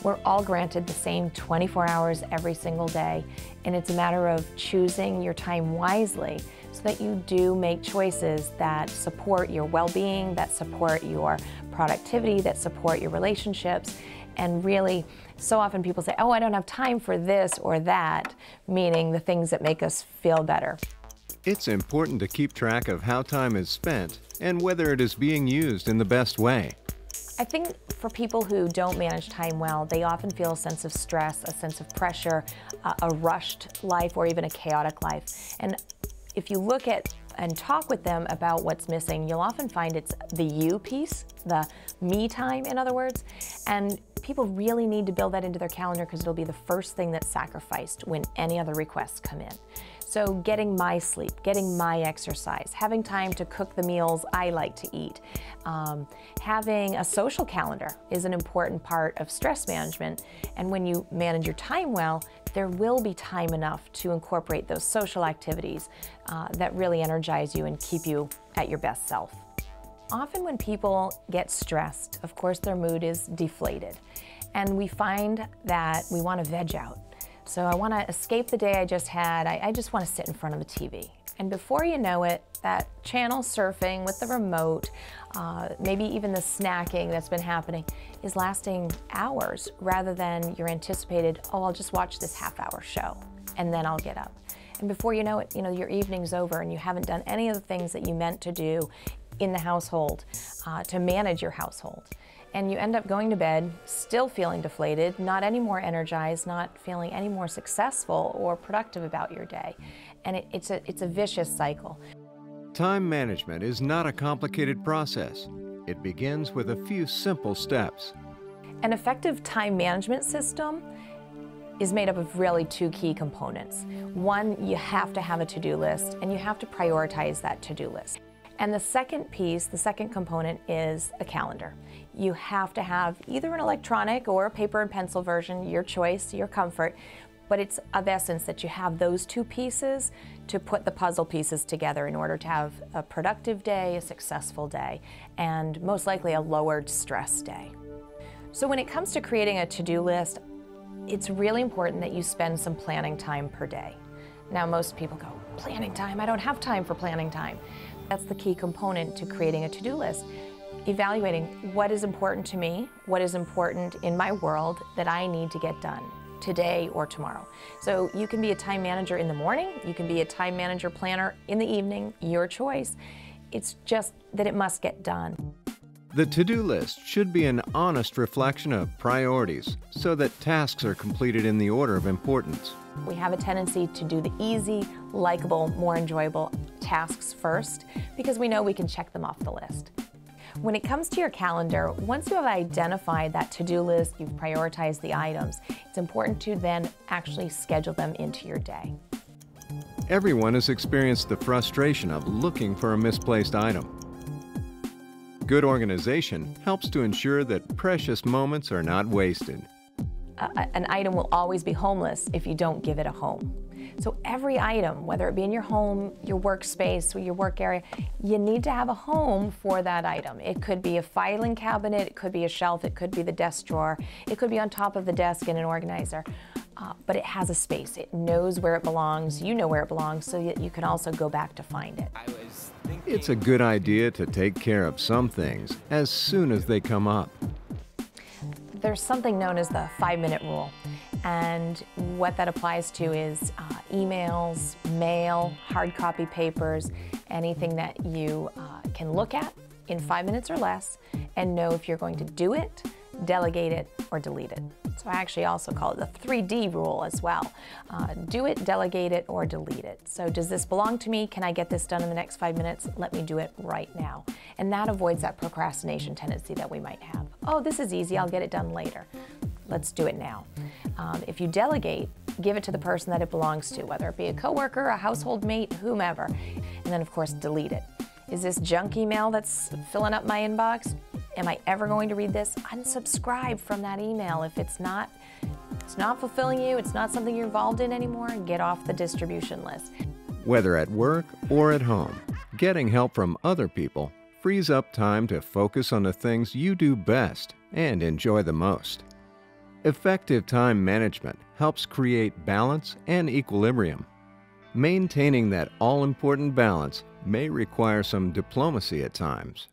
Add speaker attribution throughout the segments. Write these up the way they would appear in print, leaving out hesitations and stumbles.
Speaker 1: We're all granted the same 24 hours every single day, and it's a matter of choosing your time wisely so that you do make choices that support your well-being, that support your productivity, that support your relationships. And really, so often people say, oh, I don't have time for this or that, meaning the things that make us feel better.
Speaker 2: It's important to keep track of how time is spent and whether it is being used in the best way.
Speaker 1: I think for people who don't manage time well, they often feel a sense of stress, a sense of pressure, a rushed life, or even a chaotic life. And if you look at and talk with them about what's missing, you'll often find it's the you piece, the me time, in other words. And people really need to build that into their calendar because it'll be the first thing that's sacrificed when any other requests come in. So getting my sleep, getting my exercise, having time to cook the meals I like to eat, having a social calendar is an important part of stress management. And when you manage your time well, there will be time enough to incorporate those social activities that really energize you and keep you at your best self. Often when people get stressed, of course their mood is deflated. And we find that we want to veg out. So I want to escape the day I just had. I just want to sit in front of the TV. And before you know it, that channel surfing with the remote, maybe even the snacking that's been happening, is lasting hours rather than your anticipated, oh, I'll just watch this half-hour show and then I'll get up. And before you know it, your evening's over and you haven't done any of the things that you meant to do in the household to manage your household. And you end up going to bed still feeling deflated, not any more energized, not feeling any more successful or productive about your day. And it's a vicious cycle.
Speaker 2: Time management is not a complicated process. It begins with a few simple steps.
Speaker 1: An effective time management system is made up of really two key components. One, you have to have a to-do list, and you have to prioritize that to-do list. And the second piece, the second component, is a calendar. You have to have either an electronic or a paper and pencil version, your choice, your comfort, but it's of essence that you have those two pieces to put the puzzle pieces together in order to have a productive day, a successful day, and most likely a lowered stress day. So when it comes to creating a to-do list, it's really important that you spend some planning time per day. Now most people go, planning time? I don't have time for planning time. That's the key component to creating a to-do list. Evaluating what is important to me, what is important in my world that I need to get done today or tomorrow. So you can be a time manager in the morning, you can be a time manager planner in the evening, your choice. It's just that it must get done.
Speaker 2: The to-do list should be an honest reflection of priorities so that tasks are completed in the order of importance.
Speaker 1: We have a tendency to do the easy, likable, more enjoyable tasks first because we know we can check them off the list. When it comes to your calendar, once you have identified that to-do list, you've prioritized the items, it's important to then actually schedule them into your day.
Speaker 2: Everyone has experienced the frustration of looking for a misplaced item. Good organization helps to ensure that precious moments are not wasted.
Speaker 1: An item will always be homeless if you don't give it a home. So every item, whether it be in your home, your workspace, or your work area, you need to have a home for that item. It could be a filing cabinet, it could be a shelf, it could be the desk drawer, it could be on top of the desk in an organizer. But it has a space. It knows where it belongs, you know where it belongs, so that you can also go back to find it.
Speaker 2: It's a good idea to take care of some things as soon as they come up.
Speaker 1: There's something known as the 5-minute rule. And what that applies to is emails, mail, hard copy papers, anything that you can look at in 5 minutes or less and know if you're going to do it, delegate it, or delete it. So I actually also call it the 3D rule as well. Do it, delegate it, or delete it. So does this belong to me? Can I get this done in the next 5 minutes? Let me do it right now. And that avoids that procrastination tendency that we might have. Oh, this is easy, I'll get it done later. Let's do it now. If you delegate, give it to the person that it belongs to, whether it be a coworker, a household mate, whomever. And then of course, delete it. Is this junk email that's filling up my inbox? Am I ever going to read this? Unsubscribe from that email. If it's not fulfilling you, it's not something you're involved in anymore, get off the distribution list.
Speaker 2: Whether at work or at home, getting help from other people frees up time to focus on the things you do best and enjoy the most. Effective time management helps create balance and equilibrium. Maintaining that all-important balance may require some diplomacy at times.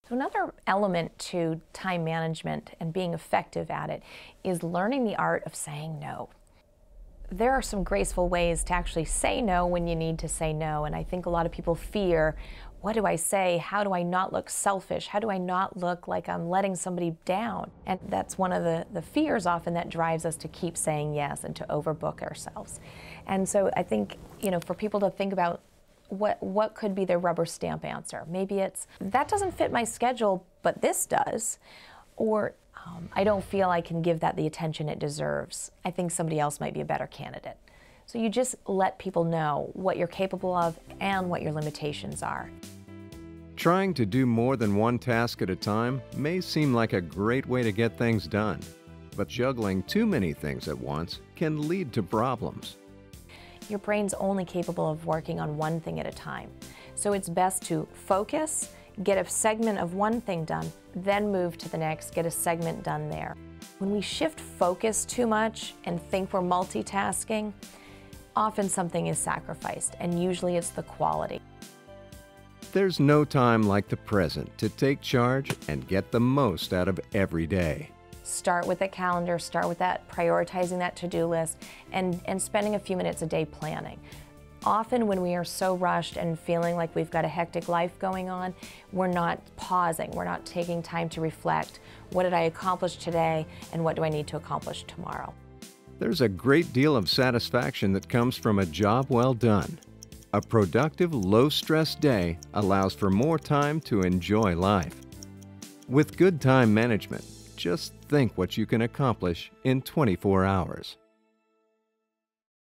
Speaker 1: So another element to time management and being effective at it is learning the art of saying no. There are some graceful ways to actually say no when you need to say no, and I think a lot of people fear, what do I say? How do I not look selfish? How do I not look like I'm letting somebody down? And that's one of the fears often that drives us to keep saying yes and to overbook ourselves. And so I think, for people to think about what could be their rubber stamp answer. Maybe it's, that doesn't fit my schedule, but this does. Or I don't feel I can give that the attention it deserves. I think somebody else might be a better candidate. So you just let people know what you're capable of and what your limitations are.
Speaker 2: Trying to do more than one task at a time may seem like a great way to get things done, but juggling too many things at once can lead to problems.
Speaker 1: Your brain's only capable of working on one thing at a time. So it's best to focus, get a segment of one thing done, then move to the next, get a segment done there. When we shift focus too much and think we're multitasking, often something is sacrificed, and usually it's the quality.
Speaker 2: There's no time like the present to take charge and get the most out of every day.
Speaker 1: Start with a calendar, start with that, prioritizing that to-do list, and spending a few minutes a day planning. Often when we are so rushed and feeling like we've got a hectic life going on, we're not pausing, we're not taking time to reflect. What did I accomplish today, and what do I need to accomplish tomorrow?
Speaker 2: There's a great deal of satisfaction that comes from a job well done. A productive, low-stress day allows for more time to enjoy life. With good time management, just think what you can accomplish in 24 hours.